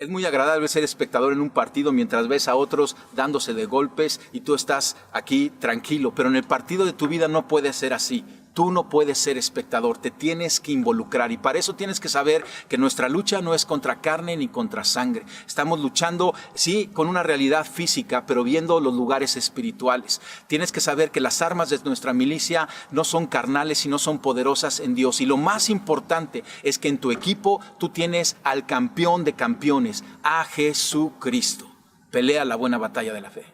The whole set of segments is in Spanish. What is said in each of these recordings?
Es muy agradable ser espectador en un partido mientras ves a otros dándose de golpes y tú estás aquí tranquilo, pero en el partido de tu vida no puede ser así. Tú no puedes ser espectador, te tienes que involucrar y para eso tienes que saber que nuestra lucha no es contra carne ni contra sangre. Estamos luchando, sí, con una realidad física, pero viendo los lugares espirituales. Tienes que saber que las armas de nuestra milicia no son carnales, sino son poderosas en Dios. Y lo más importante es que en tu equipo tú tienes al campeón de campeones, a Jesucristo. Pelea la buena batalla de la fe.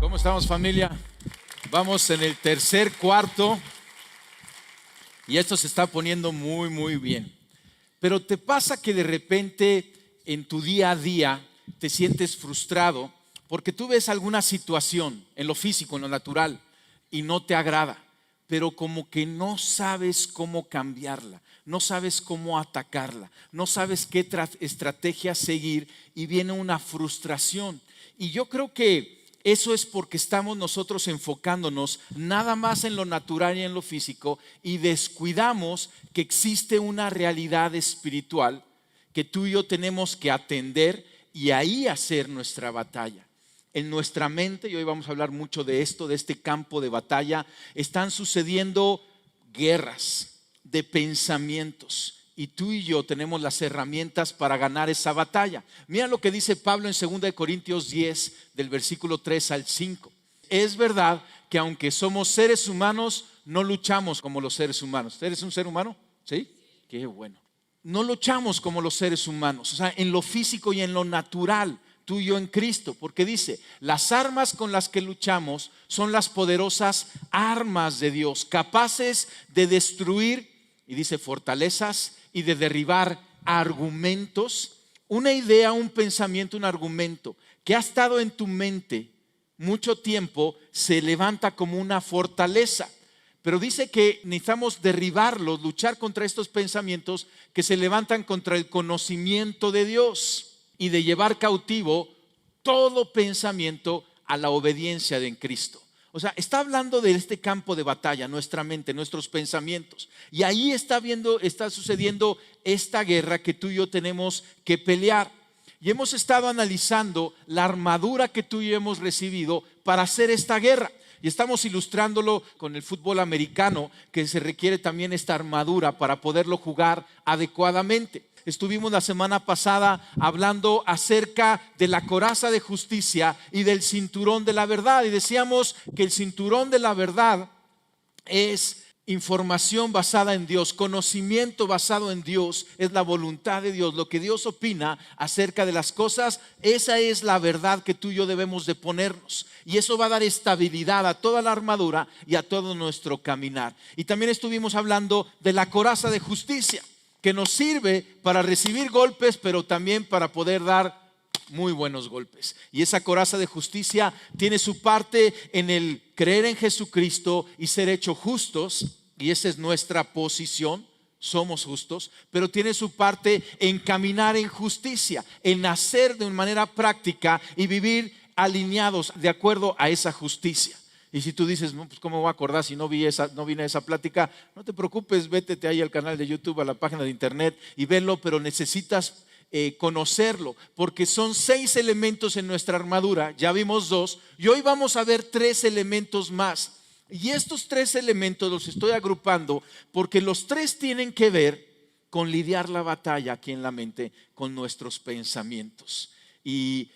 ¿Cómo estamos, familia? Vamos en el tercer cuarto y esto se está poniendo muy bien. Pero te pasa que de repente en tu día a día te sientes frustrado porque tú ves alguna situación en lo físico, en lo natural y no te agrada, pero como que no sabes cómo cambiarla, no sabes cómo atacarla, no sabes qué estrategia seguir y viene una frustración. Y yo creo que eso es porque estamos nosotros enfocándonos nada más en lo natural y en lo físico y descuidamos que existe una realidad espiritual que tú y yo tenemos que atender y ahí hacer nuestra batalla. En nuestra mente, y hoy vamos a hablar mucho de esto, de este campo de batalla, están sucediendo guerras de pensamientos. Y tú y yo tenemos las herramientas para ganar esa batalla. Mira lo que dice Pablo en 2 Corintios 10, del versículo 3 al 5. Es verdad que aunque somos seres humanos, no luchamos como los seres humanos. ¿Eres un ser humano? ¿Sí? Qué bueno. No luchamos como los seres humanos, o sea, en lo físico y en lo natural, tú y yo en Cristo. Porque dice, las armas con las que luchamos son las poderosas armas de Dios, capaces de destruir, y dice, fortalezas y de derribar argumentos. Una idea, un pensamiento, un argumento que ha estado en tu mente mucho tiempo se levanta como una fortaleza. Pero dice que necesitamos derribarlos, luchar contra estos pensamientos que se levantan contra el conocimiento de Dios y de llevar cautivo todo pensamiento a la obediencia en Cristo. O sea, está hablando de este campo de batalla, nuestra mente, nuestros pensamientos. Y ahí está sucediendo esta guerra que tú y yo tenemos que pelear. Y hemos estado analizando la armadura que tú y yo hemos recibido para hacer esta guerra. Y estamos ilustrándolo con el fútbol americano, que se requiere también esta armadura para poderlo jugar adecuadamente. Estuvimos la semana pasada hablando acerca de la coraza de justicia y del cinturón de la verdad. Y decíamos que el cinturón de la verdad es información basada en Dios, conocimiento basado en Dios, es la voluntad de Dios, lo que Dios opina acerca de las cosas. Esa es la verdad que tú y yo debemos de ponernos. Y eso va a dar estabilidad a toda la armadura y a todo nuestro caminar. Y también estuvimos hablando de la coraza de justicia, que nos sirve para recibir golpes, pero también para poder dar muy buenos golpes. Y esa coraza de justicia tiene su parte en el creer en Jesucristo y ser hechos justos, y esa es nuestra posición, somos justos, pero tiene su parte en caminar en justicia, en hacer de una manera práctica y vivir alineados de acuerdo a esa justicia. Y si tú dices, no, pues ¿cómo me voy a acordar si no vine a esa plática? No te preocupes, vétete ahí al canal de YouTube, a la página de internet y velo, pero necesitas conocerlo, porque son 6 elementos en nuestra armadura. Ya vimos 2 y hoy vamos a ver 3 elementos más. Y estos 3 elementos los estoy agrupando porque los 3 tienen que ver con lidiar la batalla aquí en la mente con nuestros pensamientos. Y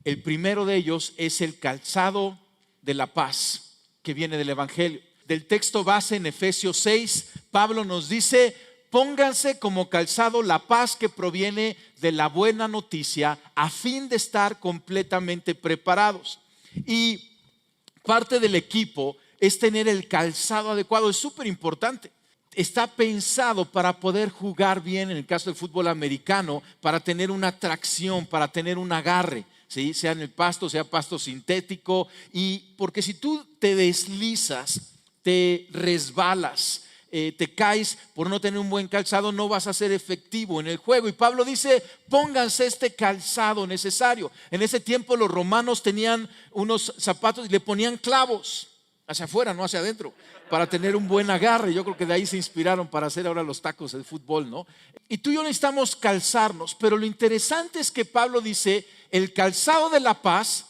el primero de ellos es el calzado de la paz, que viene del Evangelio. Del texto base en Efesios 6, Pablo nos dice: pónganse como calzado la paz que proviene de la buena noticia, a fin de estar completamente preparados. Y parte del equipo es tener el calzado adecuado. Es súper importante. Está pensado para poder jugar bien, en el caso del fútbol americano, para tener una tracción, para tener un agarre, ¿sí? Sea en el pasto, sea pasto sintético. Y porque si tú te deslizas, te resbalas, te caes por no tener un buen calzado, no vas a ser efectivo en el juego. Y Pablo dice: pónganse este calzado necesario. En ese tiempo los romanos tenían unos zapatos y le ponían clavos hacia afuera, no hacia adentro, para tener un buen agarre. Yo creo que de ahí se inspiraron para hacer ahora los tacos de fútbol, ¿no? Y tú y yo necesitamos calzarnos, pero lo interesante es que Pablo dice, el calzado de la paz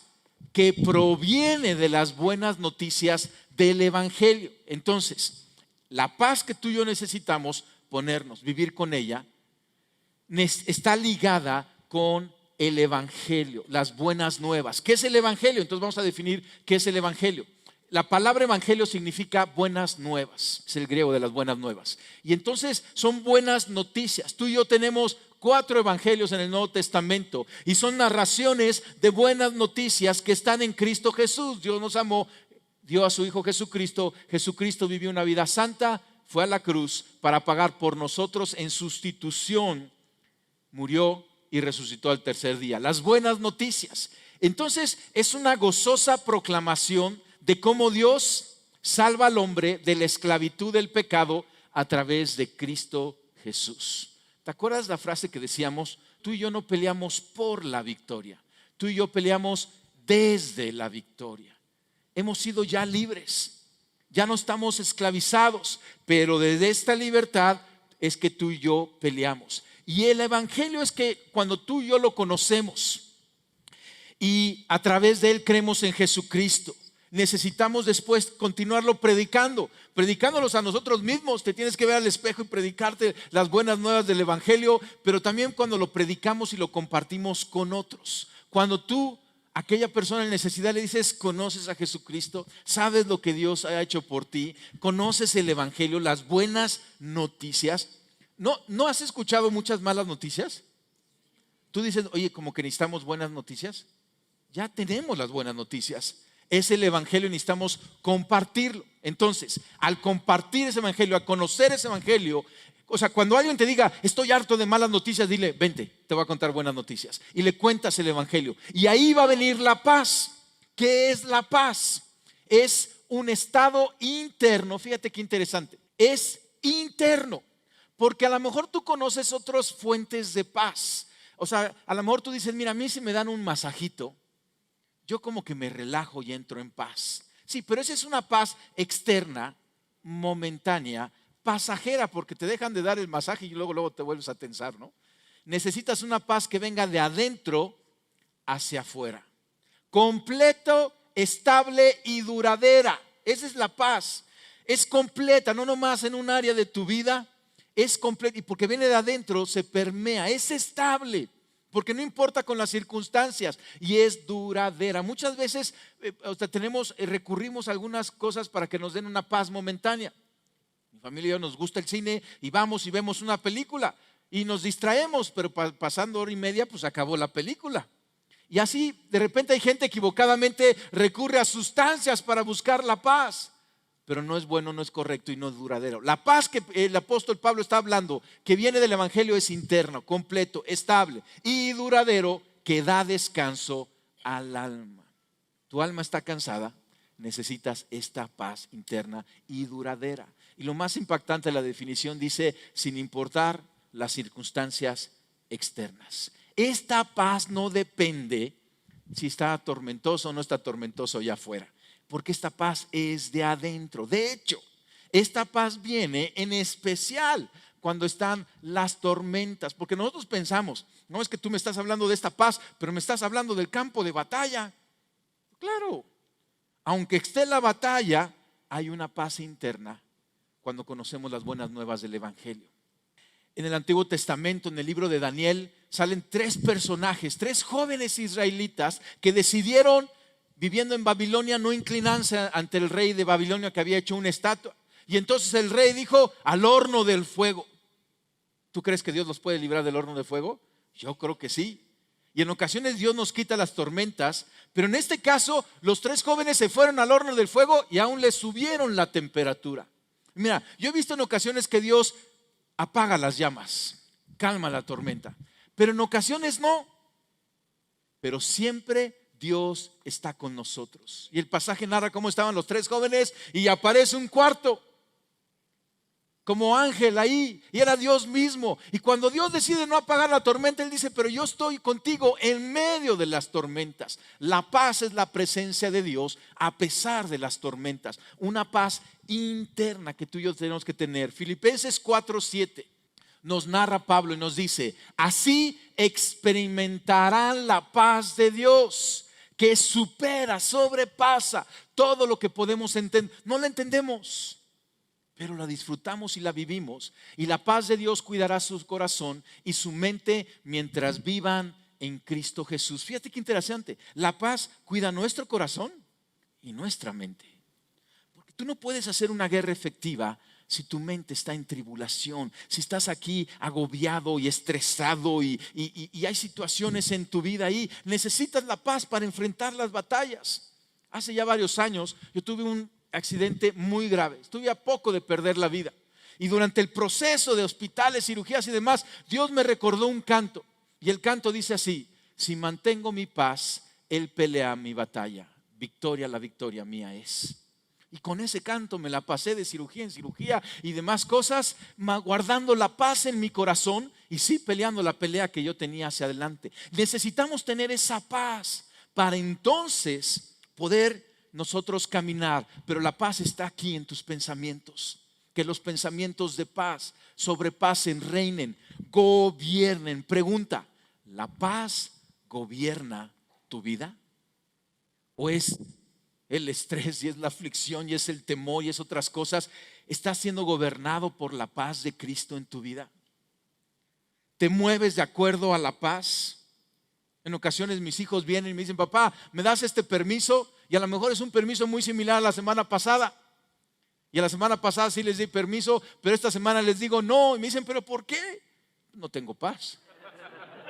que proviene de las buenas noticias del Evangelio. Entonces, la paz que tú y yo necesitamos ponernos, vivir con ella, está ligada con el Evangelio, las buenas nuevas. ¿Qué es el Evangelio? Entonces vamos a definir qué es el Evangelio. La palabra evangelio significa buenas nuevas, es el griego de las buenas nuevas. Y entonces son buenas noticias. Tú y yo tenemos 4 evangelios en el Nuevo Testamento y son narraciones de buenas noticias que están en Cristo Jesús. Dios nos amó, dio a su Hijo Jesucristo. Jesucristo vivió una vida santa, fue a la cruz para pagar por nosotros en sustitución, murió y resucitó al tercer día. Las buenas noticias. Entonces es una gozosa proclamación de cómo Dios salva al hombre de la esclavitud del pecado a través de Cristo Jesús. ¿Te acuerdas la frase que decíamos? Tú y yo no peleamos por la victoria, tú y yo peleamos desde la victoria. Hemos sido ya libres, ya no estamos esclavizados, pero desde esta libertad es que tú y yo peleamos. Y el evangelio es que cuando tú y yo lo conocemos y a través de él creemos en Jesucristo, necesitamos después continuarlo predicándolos a nosotros mismos. Te tienes que ver al espejo y predicarte las buenas nuevas del evangelio, pero también cuando lo predicamos y lo compartimos con otros. Cuando tú, aquella persona en necesidad, le dices, conoces a Jesucristo, sabes lo que Dios ha hecho por ti, conoces el evangelio, las buenas noticias. ¿No has escuchado muchas malas noticias? Tú dices, oye, como que necesitamos buenas noticias. Ya tenemos las buenas noticias. Es el evangelio y necesitamos compartirlo. Entonces, al compartir ese evangelio, al conocer ese evangelio, o sea, cuando alguien te diga, estoy harto de malas noticias, dile, vente, te voy a contar buenas noticias. Y le cuentas el evangelio. Y ahí va a venir la paz. ¿Qué es la paz? Es un estado interno. Fíjate qué interesante. Es interno. Porque a lo mejor tú conoces otras fuentes de paz. O sea, a lo mejor tú dices, mira, a mí si me dan un masajito, yo como que me relajo y entro en paz. Sí, pero esa es una paz externa, momentánea, pasajera, porque te dejan de dar el masaje y luego te vuelves a tensar, ¿no? Necesitas una paz que venga de adentro hacia afuera. Completo, estable y duradera. Esa es la paz. Es completa, no nomás en un área de tu vida, es completa. Y porque viene de adentro, se permea, es estable. Porque no importa con las circunstancias y es duradera. Muchas veces recurrimos a algunas cosas para que nos den una paz momentánea. Mi familia y yo nos gusta el cine y vamos y vemos una película y nos distraemos, pero pasando hora y media pues acabó la película. Y así de repente hay gente equivocadamente recurre a sustancias para buscar la paz. Pero no es bueno, no es correcto y no es duradero. La paz que el apóstol Pablo está hablando, que viene del evangelio, es interno, completo, estable y duradero, que da descanso al alma. Tu alma está cansada, necesitas esta paz interna y duradera. Y lo más impactante de la definición dice, sin importar las circunstancias externas. Esta paz no depende si está tormentoso o no está tormentoso allá afuera. Porque esta paz es de adentro. De hecho, esta paz viene en especial cuando están las tormentas. Porque nosotros pensamos, no es que tú me estás hablando de esta paz, pero me estás hablando del campo de batalla. Claro, aunque esté la batalla, hay una paz interna cuando conocemos las buenas nuevas del evangelio. En el Antiguo Testamento, en el libro de Daniel, salen 3 personajes, 3 jóvenes israelitas que decidieron, viviendo en Babilonia, no inclinarse ante el rey de Babilonia que había hecho una estatua. Y entonces el rey dijo, al horno del fuego. ¿Tú crees que Dios los puede librar del horno de fuego? Yo creo que sí. Y en ocasiones Dios nos quita las tormentas, pero en este caso los 3 jóvenes se fueron al horno del fuego y aún les subieron la temperatura. Mira, yo he visto en ocasiones que Dios apaga las llamas, calma la tormenta, pero en ocasiones no. Pero siempre Dios está con nosotros. Y el pasaje narra cómo estaban los 3 jóvenes y aparece un cuarto. como ángel ahí, y era Dios mismo. Y cuando Dios decide no apagar la tormenta, Él dice, pero yo estoy contigo en medio de las tormentas. La paz es la presencia de Dios a pesar de las tormentas, una paz interna que tú y yo tenemos que tener. Filipenses 4:7 nos narra Pablo y nos dice, así experimentarán la paz de Dios, que supera, sobrepasa todo lo que podemos entender. No la entendemos, pero la disfrutamos y la vivimos. Y la paz de Dios cuidará su corazón y su mente mientras vivan en Cristo Jesús. Fíjate qué interesante. La paz cuida nuestro corazón y nuestra mente. Porque tú no puedes hacer una guerra efectiva si tu mente está en tribulación, si estás aquí agobiado y estresado y hay situaciones en tu vida ahí. Necesitas la paz para enfrentar las batallas. Hace ya varios años yo tuve un accidente muy grave. Estuve a poco de perder la vida. Y durante el proceso de hospitales, cirugías y demás, Dios me recordó un canto. Y el canto dice así: si mantengo mi paz, Él pelea mi batalla. Victoria, la victoria mía es. Y con ese canto me la pasé de cirugía en cirugía y demás cosas, guardando la paz en mi corazón y sí peleando la pelea que yo tenía hacia adelante. Necesitamos tener esa paz para entonces poder nosotros caminar, pero la paz está aquí en tus pensamientos. Que los pensamientos de paz sobrepasen, reinen, gobiernen. Pregunta: ¿la paz gobierna tu vida? ¿O es el estrés y es la aflicción y es el temor y es otras cosas? ¿Estás siendo gobernado por la paz de Cristo en tu vida? ¿Te mueves de acuerdo a la paz? En ocasiones mis hijos vienen y me dicen: papá, ¿me das este permiso? Y a lo mejor es un permiso muy similar a la semana pasada. Y a la semana pasada sí les di permiso, pero esta semana les digo no. Y me dicen: ¿pero por qué? No tengo paz.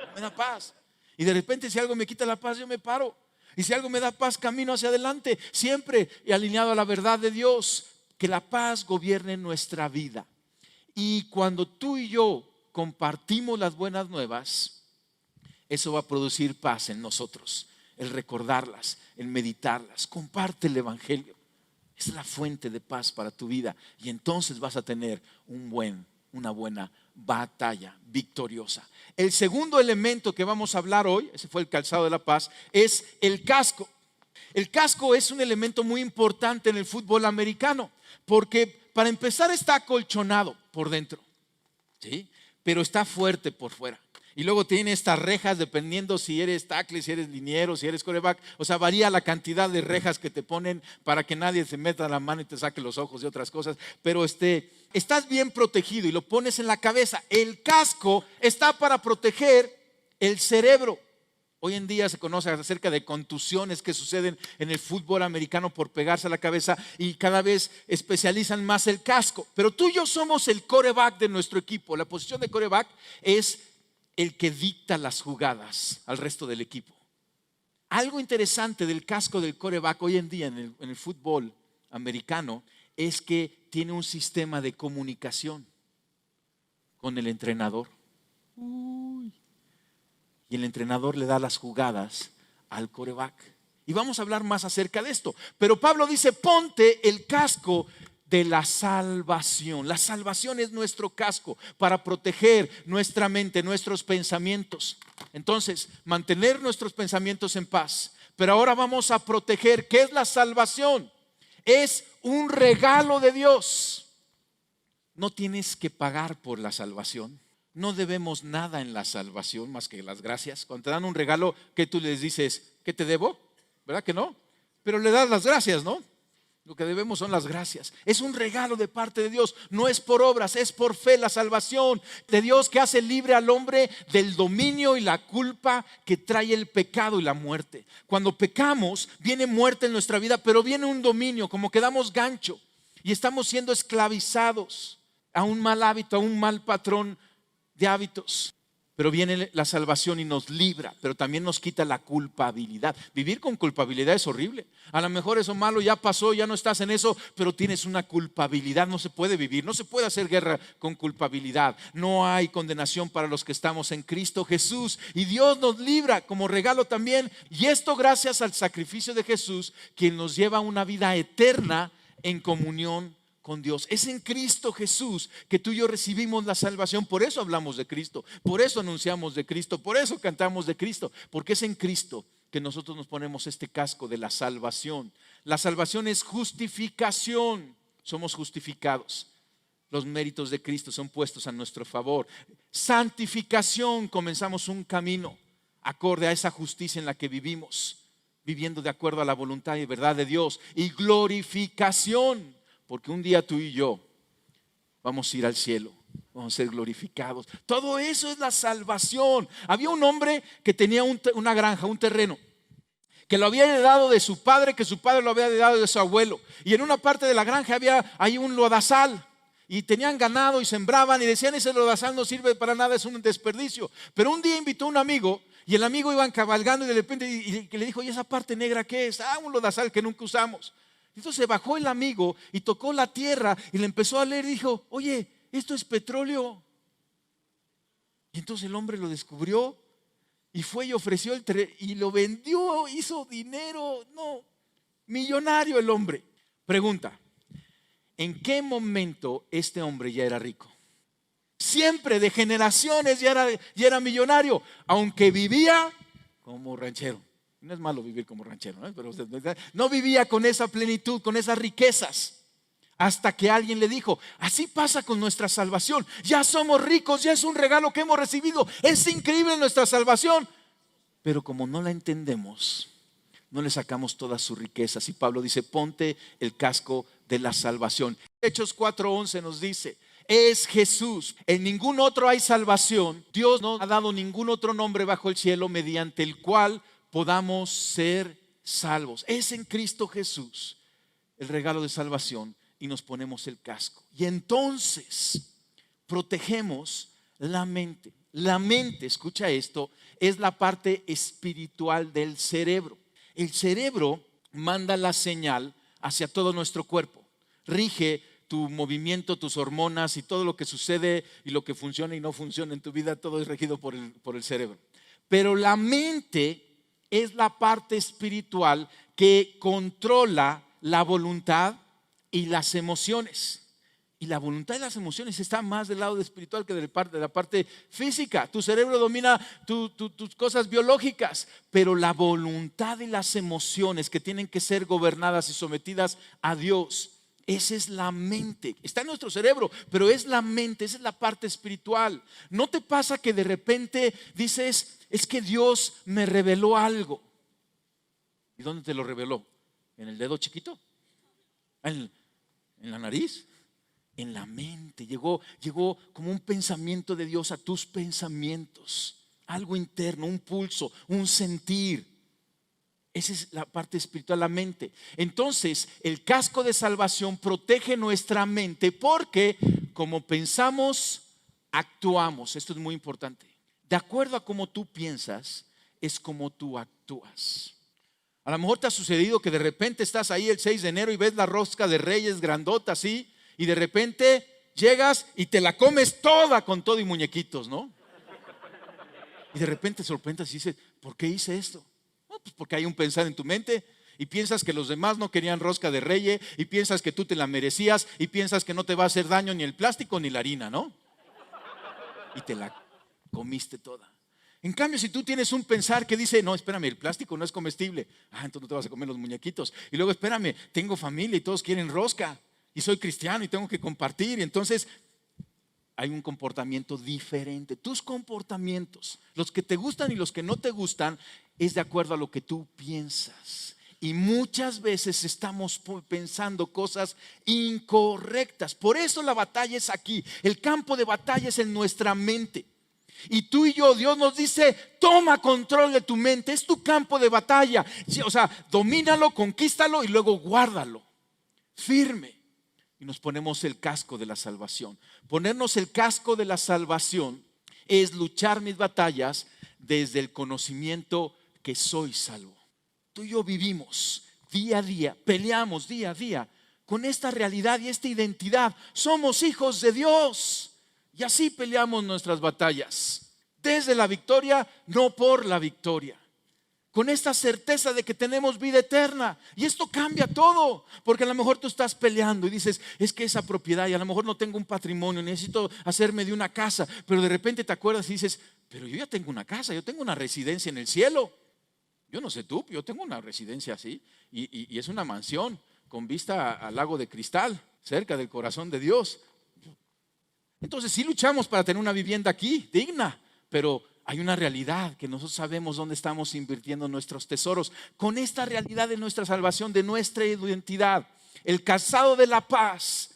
No me da paz. Y de repente si algo me quita la paz, yo me paro. Y si algo me da paz, camino hacia adelante. Siempre alineado a la verdad de Dios. Que la paz gobierne nuestra vida. Y cuando tú y yo compartimos las buenas nuevas, eso va a producir paz en nosotros. El recordarlas, el meditarlas. Comparte el evangelio. Es la fuente de paz para tu vida. Y entonces vas a tener una buena batalla victoriosa. El segundo elemento que vamos a hablar hoy, ese fue el calzado de la paz, es el casco. El casco es un elemento muy importante en el fútbol americano, porque para empezar está acolchonado por dentro, ¿sí? Pero está fuerte por fuera. Y luego tiene estas rejas dependiendo si eres tackle, si eres liniero, si eres quarterback. O sea, varía la cantidad de rejas que te ponen para que nadie se meta la mano y te saque los ojos y otras cosas. Pero estás bien protegido y lo pones en la cabeza. El casco está para proteger el cerebro. Hoy en día se conoce acerca de contusiones que suceden en el fútbol americano por pegarse a la cabeza y cada vez especializan más el casco. Pero tú y yo somos el quarterback de nuestro equipo. La posición de quarterback es el que dicta las jugadas al resto del equipo. Algo interesante del casco del quarterback hoy en día en el fútbol americano es que tiene un sistema de comunicación con el entrenador. Y el entrenador le da las jugadas al quarterback. Y vamos a hablar más acerca de esto. Pero Pablo dice: ponte el casco de la salvación. La salvación es nuestro casco para proteger nuestra mente, nuestros pensamientos. Entonces, mantener nuestros pensamientos en paz. Pero ahora vamos a proteger. ¿Qué es la salvación? Es un regalo de Dios. No tienes que pagar por la salvación. No debemos nada en la salvación más que las gracias. Cuando te dan un regalo, ¿qué tú les dices? ¿Qué te debo? ¿Verdad que no? Pero le das las gracias, ¿no? Lo que debemos son las gracias. Es un regalo de parte de Dios. No es por obras, es por fe. La salvación de Dios que hace libre al hombre del dominio y la culpa que trae el pecado y la muerte. Cuando pecamos, viene muerte en nuestra vida, pero viene un dominio, como que damos gancho y estamos siendo esclavizados a un mal hábito, a un mal patrón de hábitos. Pero viene la salvación y nos libra, pero también nos quita la culpabilidad. Vivir con culpabilidad es horrible. A lo mejor eso malo ya pasó, ya no estás en eso, pero tienes una culpabilidad. No se puede vivir, no se puede hacer guerra con culpabilidad. No hay condenación para los que estamos en Cristo Jesús. Y Dios nos libra como regalo también. Y esto gracias al sacrificio de Jesús, quien nos lleva a una vida eterna en comunión con Dios. Es en Cristo Jesús que tú y yo recibimos la salvación. Por eso hablamos de Cristo, por eso anunciamos de Cristo, por eso cantamos de Cristo, porque es en Cristo que nosotros nos ponemos este casco de la salvación. La salvación es justificación, somos justificados. Los méritos de Cristo son puestos a nuestro favor. Santificación, comenzamos un camino acorde a esa justicia en la que vivimos, viviendo de acuerdo a la voluntad y verdad de Dios. Y glorificación, porque un día tú y yo vamos a ir al cielo, vamos a ser glorificados. Todo eso es la salvación. Había un hombre que tenía una granja, un terreno, que lo había heredado de su padre, que su padre lo había heredado de su abuelo. Y en una parte de la granja había ahí un lodazal. Y tenían ganado y sembraban y decían: ese lodazal no sirve para nada, es un desperdicio. Pero un día invitó a un amigo y el amigo iba cabalgando y de repente y le dijo: ¿y esa parte negra qué es? Un lodazal que nunca usamos. Entonces bajó el amigo y tocó la tierra y le empezó a leer y dijo: oye, esto es petróleo. Y entonces el hombre lo descubrió y fue y ofreció y lo vendió, hizo dinero, millonario el hombre. Pregunta: ¿en qué momento este hombre ya era rico? Siempre, de generaciones ya era millonario, aunque vivía como ranchero. No es malo vivir como ranchero, ¿no? Pero no vivía con esa plenitud, con esas riquezas. Hasta que alguien le dijo: así pasa con nuestra salvación. Ya somos ricos, ya es un regalo que hemos recibido. Es increíble nuestra salvación. Pero como no la entendemos, no le sacamos todas sus riquezas. Y Pablo dice: ponte el casco de la salvación. Hechos 4:11 nos dice: es Jesús, en ningún otro hay salvación. Dios no ha dado ningún otro nombre bajo el cielo mediante el cual podamos ser salvos. Es en Cristo Jesús el regalo de salvación y nos ponemos el casco. Y entonces protegemos la mente. La mente, escucha esto, es la parte espiritual del cerebro. El cerebro manda la señal hacia todo nuestro cuerpo, rige tu movimiento, tus hormonas y todo lo que sucede y lo que funciona y no funciona en tu vida. Todo es regido por el cerebro. Pero la mente es la parte espiritual que controla la voluntad y las emociones. Y la voluntad y las emociones están más del lado espiritual que de la parte física. Tu cerebro domina tus cosas biológicas, pero la voluntad y las emociones que tienen que ser gobernadas y sometidas a Dios, esa es la mente. Está en nuestro cerebro, pero es la mente, esa es la parte espiritual. ¿No te pasa que de repente dices: es que Dios me reveló algo? ¿Y dónde te lo reveló? ¿En el dedo chiquito? ¿En la nariz? En la mente. Llegó como un pensamiento de Dios a tus pensamientos, algo interno, un pulso, un sentir. Esa es la parte espiritual, la mente. Entonces el casco de salvación protege nuestra mente, porque como pensamos, actuamos. Esto es muy importante. De acuerdo a cómo tú piensas, es como tú actúas. A lo mejor te ha sucedido que de repente estás ahí el 6 de enero y ves la rosca de Reyes grandota así, y de repente llegas y te la comes toda con todo y muñequitos, ¿no? Y de repente te sorprendes y dices: ¿por qué hice esto? No, pues porque hay un pensar en tu mente y piensas que los demás no querían rosca de Reyes, y piensas que tú te la merecías, y piensas que no te va a hacer daño ni el plástico ni la harina, ¿no? Y te la comiste toda. En cambio, si tú tienes un pensar que dice: no, espérame, el plástico no es comestible, entonces no te vas a comer los muñequitos. Y luego: espérame, tengo familia y todos quieren rosca, y soy cristiano y tengo que compartir. Y entonces hay un comportamiento diferente. Tus comportamientos, los que te gustan y los que no te gustan, es de acuerdo a lo que tú piensas. Y muchas veces estamos pensando cosas incorrectas. Por eso la batalla es aquí. El campo de batalla es en nuestra mente. Y tú y yo, Dios nos dice: toma control de tu mente. Es tu campo de batalla. O sea, domínalo, conquístalo y luego guárdalo firme. Y nos ponemos el casco de la salvación. Ponernos el casco de la salvación es luchar mis batallas desde el conocimiento que soy salvo. Tú y yo vivimos día a día, peleamos día a día con esta realidad y esta identidad. Somos hijos de Dios, y así peleamos nuestras batallas, desde la victoria, no por la victoria. con esta certeza de que tenemos vida eterna. Y esto cambia todo, porque a lo mejor tú estás peleando y dices, es que esa propiedad, y a lo mejor no tengo un patrimonio, necesito hacerme de una casa, pero de repente te acuerdas y dices, pero yo ya tengo una casa, yo tengo una residencia en el cielo. Yo no sé tú, yo tengo una residencia así, y es una mansión con vista al lago de cristal, cerca del corazón de Dios. Entonces sí luchamos para tener una vivienda aquí, digna, pero hay una realidad que nosotros sabemos dónde estamos invirtiendo nuestros tesoros. Con esta realidad de nuestra salvación, de nuestra identidad, el calzado de la paz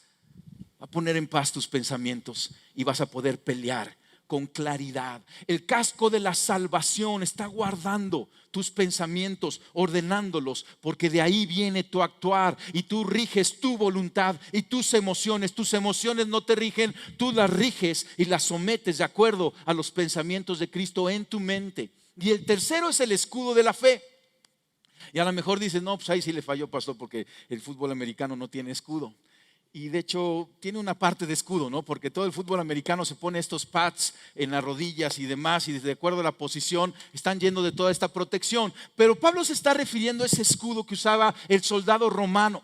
va a poner en paz tus pensamientos y vas a poder pelear con claridad. El casco de la salvación está guardando tus pensamientos, ordenándolos, porque de ahí viene tu actuar y tú riges tu voluntad y tus emociones. Tus emociones no te rigen, tú las riges y las sometes de acuerdo a los pensamientos de Cristo en tu mente. Y el tercero es el escudo de la fe. Y a lo mejor dices, no, pues ahí sí le falló, pastor, porque el fútbol americano no tiene escudo. Y de hecho tiene una parte de escudo, ¿no? Porque todo el fútbol americano se pone estos pads en las rodillas y demás, y de acuerdo a la posición están yendo de toda esta protección. Pero Pablo se está refiriendo a ese escudo que usaba el soldado romano,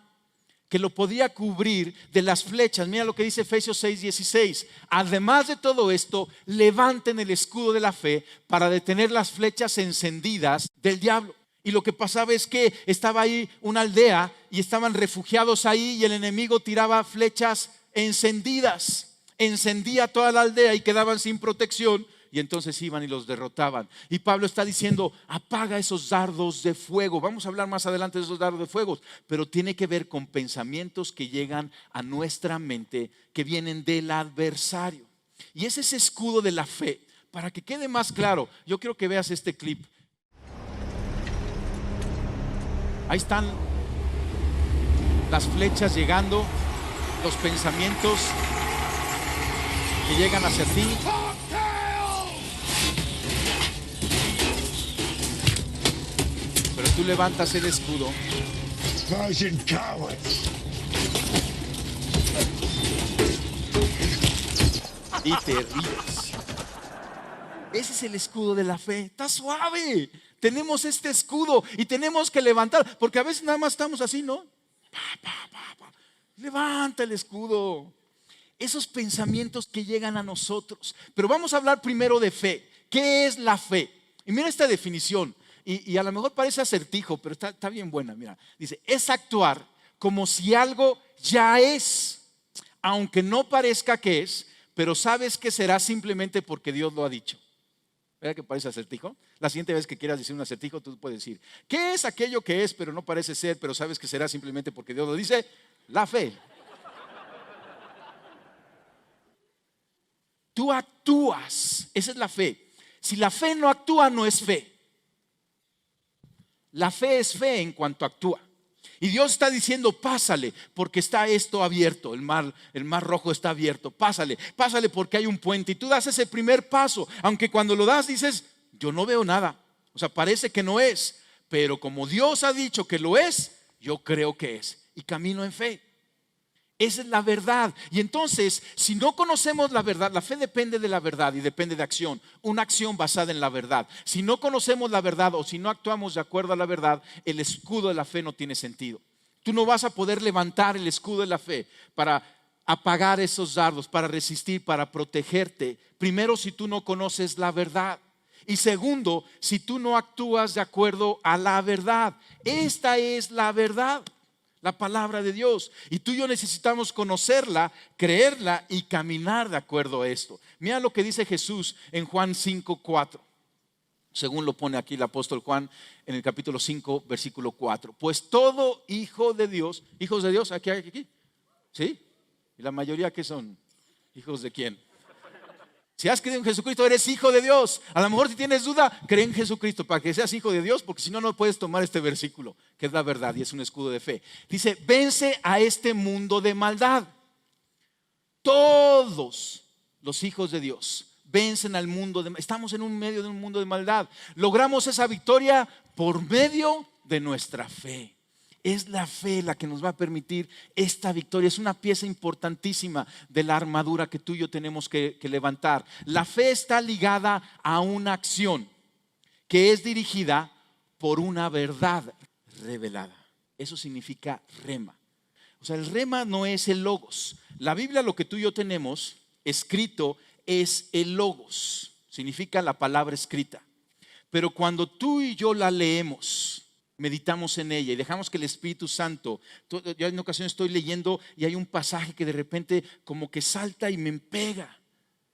que lo podía cubrir de las flechas. Mira lo que dice Efesios 6:16. Además de todo esto, levanten el escudo de la fe para detener las flechas encendidas del diablo. Y lo que pasaba es que estaba ahí una aldea y estaban refugiados ahí, y el enemigo tiraba flechas encendidas, encendía toda la aldea y quedaban sin protección, y entonces iban y los derrotaban. Y Pablo está diciendo, apaga esos dardos de fuego. Vamos a hablar más adelante de esos dardos de fuego, pero tiene que ver con pensamientos que llegan a nuestra mente, que vienen del adversario. Y ese es ese escudo de la fe. Para que quede más claro, yo quiero que veas este clip. Ahí están las flechas llegando, los pensamientos que llegan hacia ti. Pero tú levantas el escudo y te ríes. Ese es el escudo de la fe. Está suave. Tenemos este escudo y tenemos que levantar, porque a veces nada más estamos así, ¿no? Levanta el escudo. Esos pensamientos que llegan a nosotros. Pero vamos a hablar primero de fe. ¿Qué es la fe? Y mira esta definición. Y a lo mejor parece acertijo, pero está bien buena. Mira, dice, es actuar como si algo ya es, aunque no parezca que es, pero sabes que será simplemente porque Dios lo ha dicho. ¿Verdad que parece acertijo? La siguiente vez que quieras decir un acertijo, tú puedes decir, ¿qué es aquello que es, pero no parece ser, pero sabes que será simplemente porque Dios lo dice? La fe. Tú actúas, esa es la fe. Si la fe no actúa, no es fe. La fe es fe en cuanto actúa. Y Dios está diciendo, pásale, porque está esto abierto, el mar rojo está abierto, pásale porque hay un puente. Y tú das ese primer paso, aunque cuando lo das dices, yo no veo nada, o sea, parece que no es, pero como Dios ha dicho que lo es, yo creo que es, y camino en fe. Esa es la verdad. Y entonces, si no conocemos la verdad, la fe depende de la verdad y depende de acción. Una acción basada en la verdad. Si no conocemos la verdad o si no actuamos de acuerdo a la verdad, el escudo de la fe no tiene sentido. Tú no vas a poder levantar el escudo de la fe para apagar esos dardos, para resistir, para protegerte. Primero, si tú no conoces la verdad. Y segundo, si tú no actúas de acuerdo a la verdad. Esta es la verdad. La palabra de Dios. Y tú y yo necesitamos conocerla, creerla y caminar de acuerdo a esto. Mira lo que dice Jesús en Juan 5:4. Según lo pone aquí el apóstol Juan en el capítulo 5, versículo 4. Pues todo hijo de Dios, hijos de Dios, aquí, ¿sí? ¿Y la mayoría qué son? ¿Hijos de quién? Si has creído en Jesucristo, eres hijo de Dios. A lo mejor si tienes duda, cree en Jesucristo para que seas hijo de Dios, porque si no, no puedes tomar este versículo, que es la verdad y es un escudo de fe. Dice, vence a este mundo de maldad. Todos los hijos de Dios vencen al mundo de maldad. Estamos en un medio de un mundo de maldad. Logramos esa victoria por medio de nuestra fe. Es la fe la que nos va a permitir esta victoria. Es una pieza importantísima de la armadura que tú y yo tenemos que levantar. La fe está ligada a una acción que es dirigida por una verdad revelada. Eso significa rema. O sea, el rema no es el logos. La Biblia, lo que tú y yo tenemos escrito, es el logos. Significa la palabra escrita. Pero cuando tú y yo la leemos, meditamos en ella y dejamos que el Espíritu Santo, yo en ocasiones estoy leyendo y hay un pasaje que de repente como que salta y me pega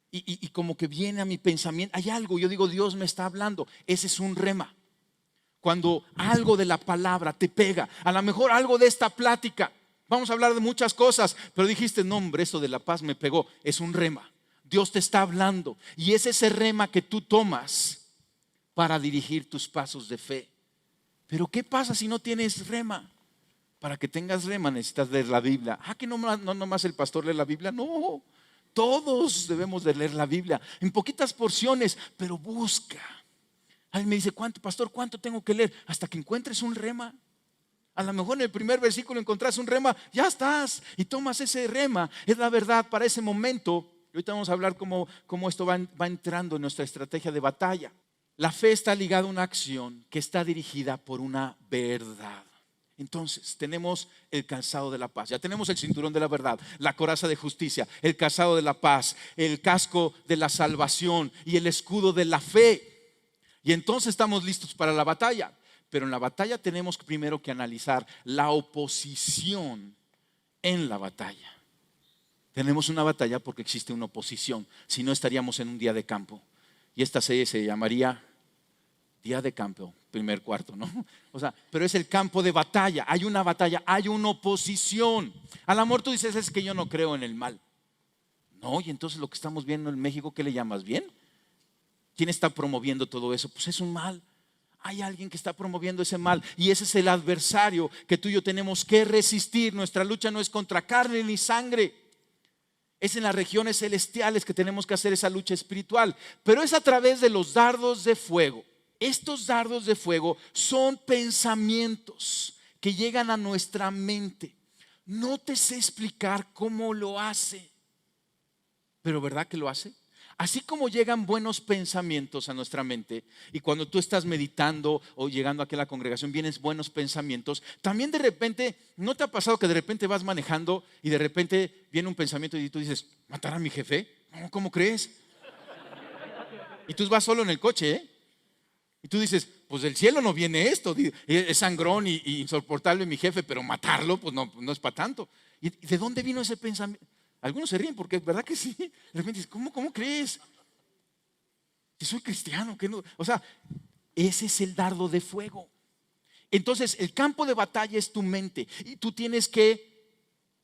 y como que viene a mi pensamiento, hay algo, yo digo, Dios me está hablando. Ese es un rema. Cuando algo de la palabra te pega, a lo mejor algo de esta plática, vamos a hablar de muchas cosas, pero dijiste, no hombre, eso de la paz me pegó. Es un rema. Dios te está hablando y es ese rema que tú tomas para dirigir tus pasos de fe. Pero ¿qué pasa si no tienes rema? Para que tengas rema necesitas leer la Biblia. Que no nomás el pastor lee la Biblia. No, todos debemos de leer la Biblia en poquitas porciones, pero busca. Alguien me dice, ¿cuánto, pastor? ¿Cuánto tengo que leer? Hasta que encuentres un rema. A lo mejor en el primer versículo encontrás un rema, ya estás y tomas ese rema. Es la verdad para ese momento. Y ahorita vamos a hablar cómo esto va entrando en nuestra estrategia de batalla. La fe está ligada a una acción que está dirigida por una verdad. Entonces tenemos el calzado de la paz, ya tenemos el cinturón de la verdad, la coraza de justicia, el calzado de la paz, el casco de la salvación y el escudo de la fe. Y entonces estamos listos para la batalla. Pero en la batalla tenemos primero que analizar la oposición en la batalla. Tenemos una batalla porque existe una oposición, si no estaríamos en un día de campo. Y esta serie se llamaría Día de Campo, primer cuarto, ¿no? O sea, pero es el campo de batalla. Hay una batalla, hay una oposición. Al amor tú dices, es que yo no creo en el mal. No, y entonces lo que estamos viendo en México, ¿qué le llamas? ¿Bien? ¿Quién está promoviendo todo eso? Pues es un mal. Hay alguien que está promoviendo ese mal y ese es el adversario que tú y yo tenemos que resistir. Nuestra lucha no es contra carne ni sangre. Es en las regiones celestiales que tenemos que hacer esa lucha espiritual. Pero es a través de los dardos de fuego. Estos dardos de fuego son pensamientos que llegan a nuestra mente. No te sé explicar cómo lo hace, pero ¿verdad que lo hace? Así como llegan buenos pensamientos a nuestra mente y cuando tú estás meditando o llegando aquí a la congregación vienen buenos pensamientos, también de repente, ¿no te ha pasado que de repente vas manejando y de repente viene un pensamiento y tú dices, ¿matar a mi jefe? No, ¿cómo crees? Y tú vas solo en el coche, ¿eh? Y tú dices, pues del cielo no viene esto, es sangrón y insoportable mi jefe, pero matarlo pues no es para tanto. ¿Y de dónde vino ese pensamiento? Algunos se ríen porque es verdad que sí. De repente dices, ¿cómo crees? Que soy cristiano, que no. O sea, ese es el dardo de fuego. Entonces el campo de batalla es tu mente y tú tienes que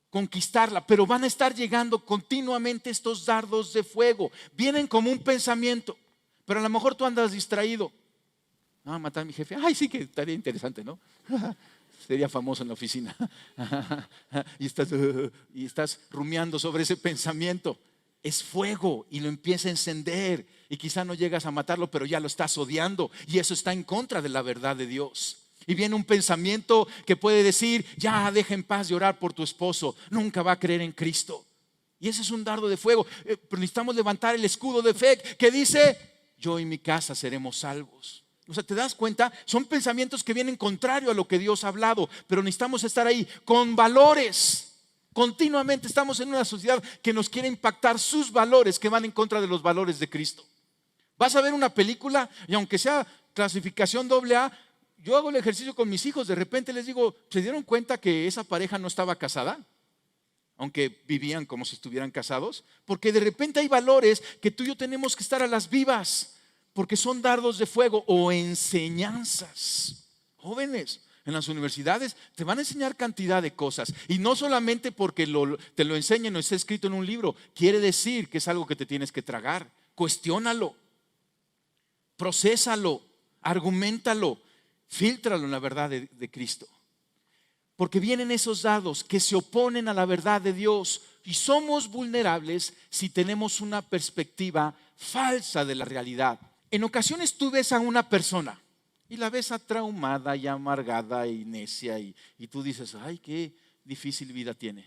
conquistarla, pero van a estar llegando continuamente estos dardos de fuego. Vienen como un pensamiento, pero a lo mejor tú andas distraído. No, matar a mi jefe. Ay, sí que estaría interesante, ¿no? Sería famoso en la oficina. Y estás rumiando sobre ese pensamiento. Es fuego y lo empieza a encender. Y quizá no llegas a matarlo, pero ya lo estás odiando. Y eso está en contra de la verdad de Dios. Y viene un pensamiento que puede decir, ya deja en paz de orar por tu esposo. Nunca va a creer en Cristo. Y ese es un dardo de fuego. Pero necesitamos levantar el escudo de fe que dice, yo y mi casa seremos salvos. O sea, ¿te das cuenta? Son pensamientos que vienen contrario a lo que Dios ha hablado, pero necesitamos estar ahí con valores. Continuamente estamos en una sociedad que nos quiere impactar sus valores que van en contra de los valores de Cristo. Vas a ver una película y aunque sea clasificación AA, yo hago el ejercicio con mis hijos, de repente les digo, ¿se dieron cuenta que esa pareja no estaba casada? Aunque vivían como si estuvieran casados, porque de repente hay valores que tú y yo tenemos que estar a las vivas. Porque son dardos de fuego o enseñanzas. Jóvenes, en las universidades te van a enseñar cantidad de cosas. Y no solamente porque te lo enseñen o esté escrito en un libro. Quiere decir que es algo que te tienes que tragar. Cuestiónalo, procésalo, argumentalo, fíltralo en la verdad de Cristo. Porque vienen esos dardos que se oponen a la verdad de Dios. Y somos vulnerables si tenemos una perspectiva falsa de la realidad. En ocasiones tú ves a una persona y la ves traumada y amargada y necia y tú dices, ay, qué difícil vida tiene.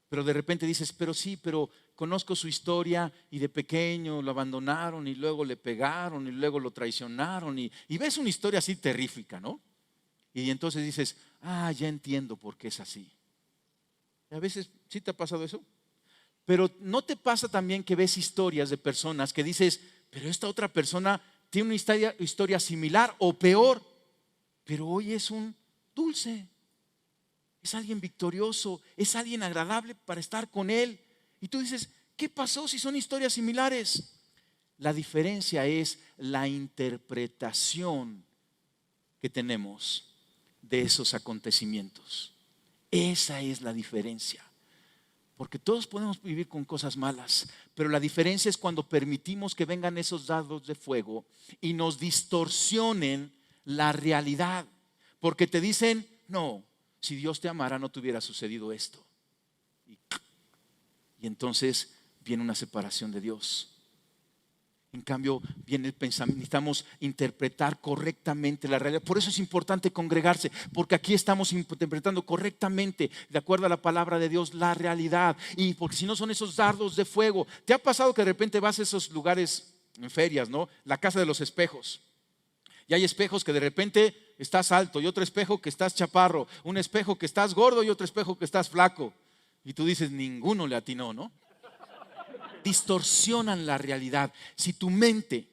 Pero de repente dices, pero conozco su historia y de pequeño lo abandonaron y luego le pegaron y luego lo traicionaron y ves una historia así terrífica, ¿no? Y entonces dices, ya entiendo por qué es así. Y a veces, ¿sí te ha pasado eso? Pero ¿no te pasa también que ves historias de personas que dices, pero esta otra persona tiene una historia similar o peor, pero hoy es un dulce, es alguien victorioso, es alguien agradable para estar con él? Y tú dices, ¿qué pasó si son historias similares? La diferencia es la interpretación que tenemos de esos acontecimientos. Esa es la diferencia. Porque todos podemos vivir con cosas malas, pero la diferencia es cuando permitimos que vengan esos dardos de fuego y nos distorsionen la realidad. Porque te dicen, no, si Dios te amara no te hubiera sucedido esto. Y entonces viene una separación de Dios. En cambio, viene el pensamiento, necesitamos interpretar correctamente la realidad. Por eso es importante congregarse, porque aquí estamos interpretando correctamente, de acuerdo a la palabra de Dios, la realidad. Y porque si no son esos dardos de fuego. ¿Te ha pasado que de repente vas a esos lugares en ferias, ¿no? La casa de los espejos. Y hay espejos que de repente estás alto y otro espejo que estás chaparro, un espejo que estás gordo y otro espejo que estás flaco. Y tú dices, ninguno le atinó, ¿no? Distorsionan la realidad. Si tu mente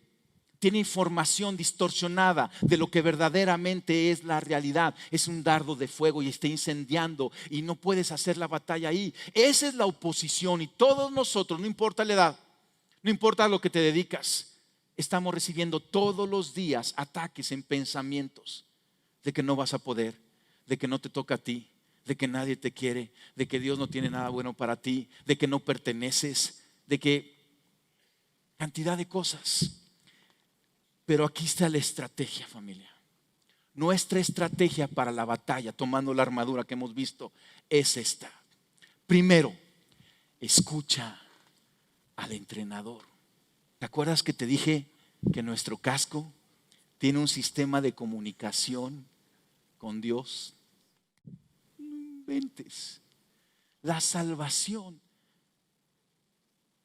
tiene información distorsionada de lo que verdaderamente es la realidad, es un dardo de fuego y está incendiando y no puedes hacer la batalla ahí. Esa es la oposición y todos nosotros, no importa la edad, no importa a lo que te dedicas, estamos recibiendo todos los días ataques en pensamientos de que no vas a poder, de que no te toca a ti, de que nadie te quiere, de que Dios no tiene nada bueno para ti, de que no perteneces, de que cantidad de cosas. Pero aquí está la estrategia, familia. Nuestra estrategia para la batalla, tomando la armadura que hemos visto, es esta. Primero, escucha al entrenador. ¿Te acuerdas que te dije que nuestro casco tiene un sistema de comunicación con Dios? No inventes. La salvación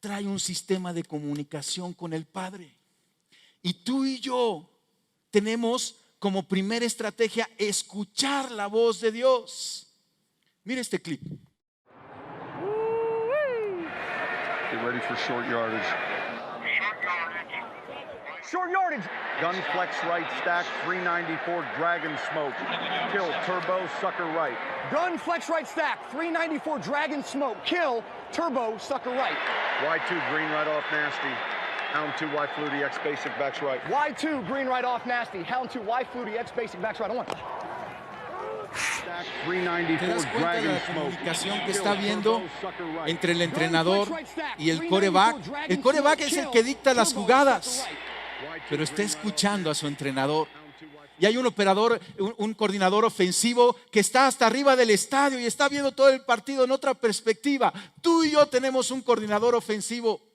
trae un sistema de comunicación con el Padre. Y tú y yo tenemos como primera estrategia escuchar la voz de Dios. Mira este clip. Get ready for short yardage. Short yardage. Gun flex right stack 394 Dragon Smoke. Kill turbo sucker right. Gun flex right stack 394 Dragon Smoke. Kill turbo sucker right. Y2 green right off nasty. Hound 2 Y fluty X basic backs right. Y2 green right off nasty. Hound 2 Y fluty X basic backs right. I want. ¿Te das cuenta de la comunicación que está habiendo entre el entrenador y el quarterback? El quarterback es el que dicta las jugadas, pero está escuchando a su entrenador. Y hay un operador, un coordinador ofensivo que está hasta arriba del estadio y está viendo todo el partido en otra perspectiva. Tú y yo tenemos un coordinador ofensivo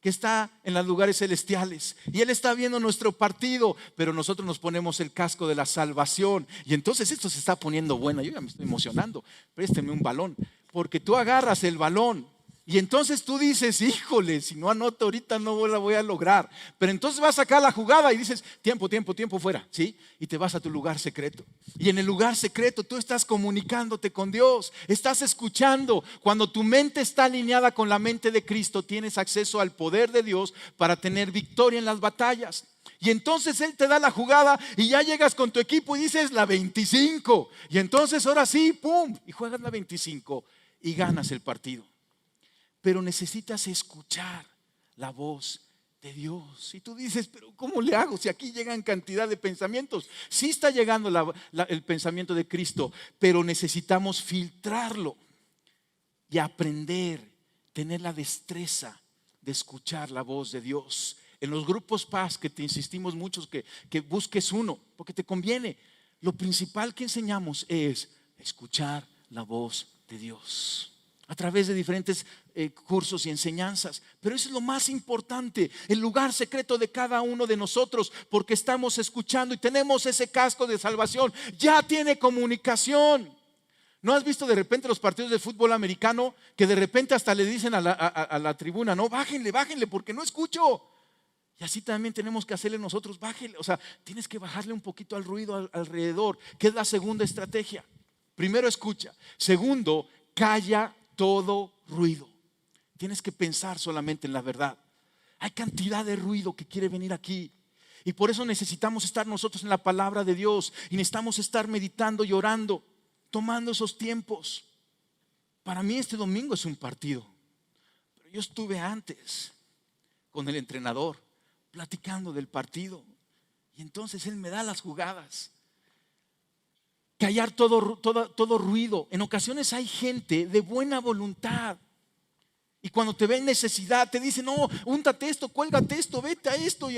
que está en los lugares celestiales y Él está viendo nuestro partido, pero nosotros nos ponemos el casco de la salvación y entonces esto se está poniendo bueno. Yo ya me estoy emocionando. Présteme un balón, porque tú agarras el balón y entonces tú dices, híjole, si no anoto ahorita no la voy a lograr. Pero entonces vas a sacar la jugada y dices, tiempo fuera, ¿sí? Y te vas a tu lugar secreto. Y en el lugar secreto tú estás comunicándote con Dios, estás escuchando. Cuando tu mente está alineada con la mente de Cristo, tienes acceso al poder de Dios para tener victoria en las batallas. Y entonces Él te da la jugada y ya llegas con tu equipo y dices la 25. Y entonces ahora sí, pum, y juegas la 25 y ganas el partido. Pero necesitas escuchar la voz de Dios. Y tú dices, pero ¿cómo le hago? Si aquí llegan cantidad de pensamientos. Sí está llegando el pensamiento de Cristo, pero necesitamos filtrarlo y aprender, tener la destreza de escuchar la voz de Dios. En los grupos Paz, que te insistimos muchos que busques uno, porque te conviene. Lo principal que enseñamos es escuchar la voz de Dios a través de diferentes cursos y enseñanzas. Pero eso es lo más importante, el lugar secreto de cada uno de nosotros, porque estamos escuchando y tenemos ese casco de salvación. Ya tiene comunicación. ¿No has visto de repente los partidos de fútbol americano que de repente hasta le dicen a la tribuna, no, bájenle, bájenle porque no escucho? Y así también tenemos que hacerle nosotros, bájenle. O sea, tienes que bajarle un poquito al ruido alrededor, que es la segunda estrategia. Primero, escucha. Segundo, calla todo ruido. Tienes que pensar solamente en la verdad. Hay cantidad de ruido que quiere venir aquí. Y por eso necesitamos estar nosotros en la palabra de Dios. Y necesitamos estar meditando y orando, tomando esos tiempos. Para mí este domingo es un partido. Pero yo estuve antes con el entrenador platicando del partido. Y entonces él me da las jugadas. Callar todo ruido. En ocasiones hay gente de buena voluntad. Y cuando te ven necesidad, te dicen, no, úntate esto, cuélgate esto, vete a esto.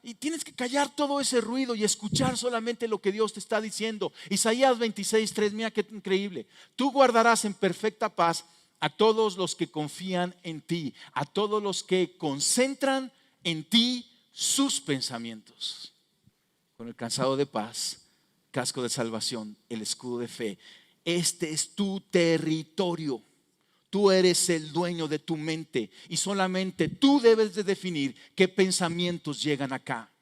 Y tienes que callar todo ese ruido y escuchar solamente lo que Dios te está diciendo. Isaías 26:3, mira qué increíble. Tú guardarás en perfecta paz a todos los que confían en ti, a todos los que concentran en ti sus pensamientos. Con el calzado de paz, casco de salvación, el escudo de fe. Este es tu territorio. Tú eres el dueño de tu mente y solamente tú debes de definir qué pensamientos llegan acá.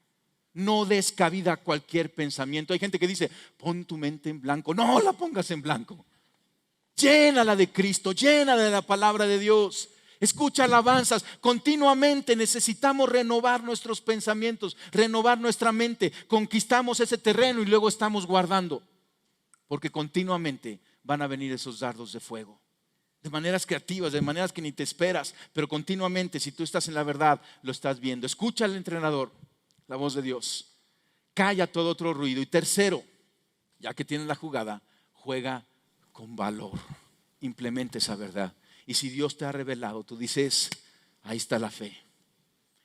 No des cabida a cualquier pensamiento. Hay gente que dice, pon tu mente en blanco. No la pongas en blanco. Llénala de Cristo, llénala de la palabra de Dios. Escucha alabanzas. Continuamente necesitamos renovar nuestros pensamientos, renovar nuestra mente. Conquistamos ese terreno y luego estamos guardando. Porque continuamente van a venir esos dardos de fuego. De maneras creativas, de maneras que ni te esperas, pero continuamente, si tú estás en la verdad, lo estás viendo. Escucha al entrenador, la voz de Dios. Calla todo otro ruido. Y tercero, ya que tienes la jugada, juega con valor. Implementa esa verdad. Y si Dios te ha revelado, tú dices, ahí está la fe.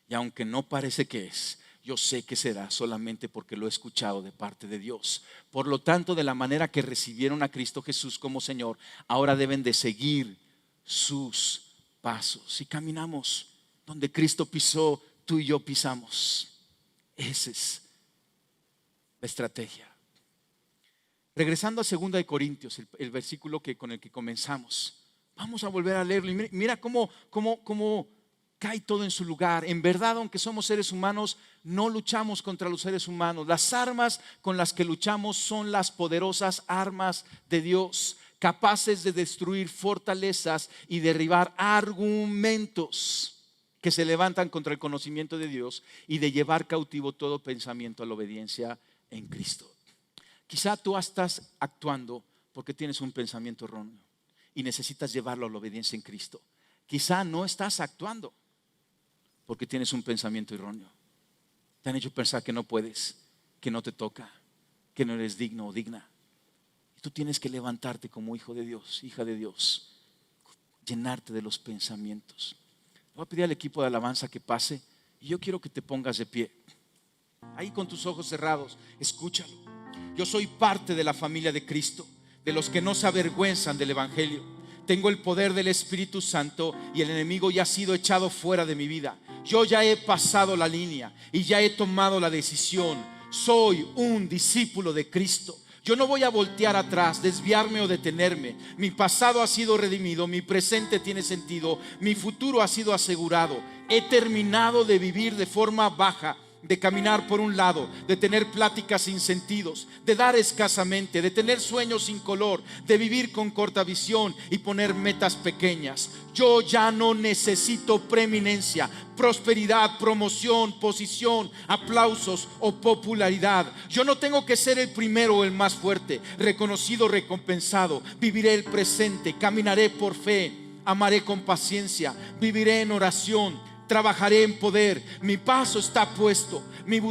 Y aunque no parece que es, yo sé que será solamente porque lo he escuchado de parte de Dios. Por lo tanto, de la manera que recibieron a Cristo Jesús como Señor, ahora deben de seguir sus pasos. Si caminamos donde Cristo pisó, tú y yo pisamos. Esa es la estrategia. Regresando a 2 Corintios, el versículo con el que comenzamos. Vamos a volver a leerlo. Y mira cómo cae todo en su lugar. En verdad, aunque somos seres humanos, no luchamos contra los seres humanos. Las armas con las que luchamos son las poderosas armas de Dios, capaces de destruir fortalezas y derribar argumentos que se levantan contra el conocimiento de Dios y de llevar cautivo todo pensamiento a la obediencia en Cristo. Quizá tú estás actuando porque tienes un pensamiento erróneo y necesitas llevarlo a la obediencia en Cristo. Quizá no estás actuando porque tienes un pensamiento erróneo. Te han hecho pensar que no puedes, que no te toca, que no eres digno o digna. Y tú tienes que levantarte como hijo de Dios, hija de Dios, llenarte de los pensamientos. Voy a pedir al equipo de alabanza que pase y yo quiero que te pongas de pie. Ahí con tus ojos cerrados, escúchalo. Yo soy parte de la familia de Cristo, de los que no se avergüenzan del Evangelio. Tengo el poder del Espíritu Santo y el enemigo ya ha sido echado fuera de mi vida. Yo ya he pasado la línea y ya he tomado la decisión. Soy un discípulo de Cristo. Yo no voy a voltear atrás, desviarme o detenerme. Mi pasado ha sido redimido, mi presente tiene sentido, mi futuro ha sido asegurado. He terminado de vivir de forma baja, de caminar por un lado, de tener pláticas sin sentidos, de dar escasamente, de tener sueños sin color, de vivir con corta visión y poner metas pequeñas. Yo ya no necesito preeminencia, prosperidad, promoción, posición, aplausos o popularidad. Yo no tengo que ser el primero o el más fuerte, reconocido, recompensado. Viviré el presente, caminaré por fe, amaré con paciencia, viviré en oración. Trabajaré en poder, mi paso está puesto, mi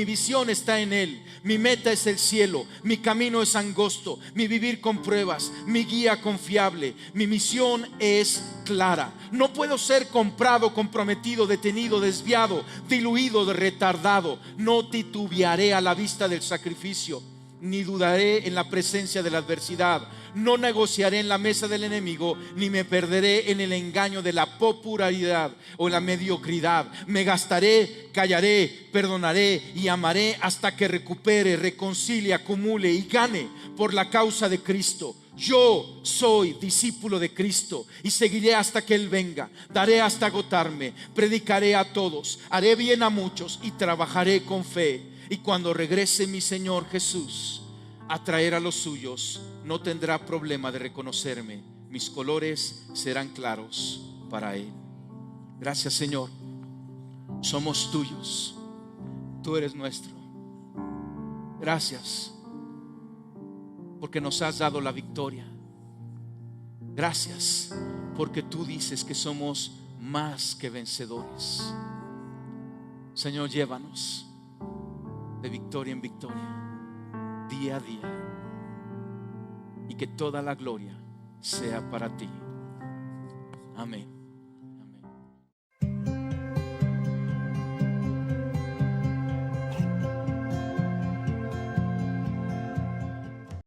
visión está en Él, mi meta es el cielo, mi camino es angosto, mi vivir con pruebas, mi guía confiable, mi misión es clara. No puedo ser comprado, comprometido, detenido, desviado, diluido, retardado. No titubearé a la vista del sacrificio, ni dudaré en la presencia de la adversidad. No negociaré en la mesa del enemigo, ni me perderé en el engaño de la popularidad o la mediocridad. Me gastaré, callaré, perdonaré y amaré hasta que recupere, reconcilie, acumule y gane por la causa de Cristo Yo soy discípulo de Cristo y seguiré hasta que Él venga. Daré hasta agotarme, predicaré a todos, haré bien a muchos y trabajaré con fe. Y cuando regrese mi Señor Jesús a traer a los suyos, no tendrá problema de reconocerme. Mis colores serán claros para Él. Gracias, Señor. Somos tuyos. Tú eres nuestro. Gracias porque nos has dado la victoria. Gracias porque tú dices que somos más que vencedores. Señor, llévanos de victoria en victoria, día a día, y que toda la gloria sea para ti. Amén.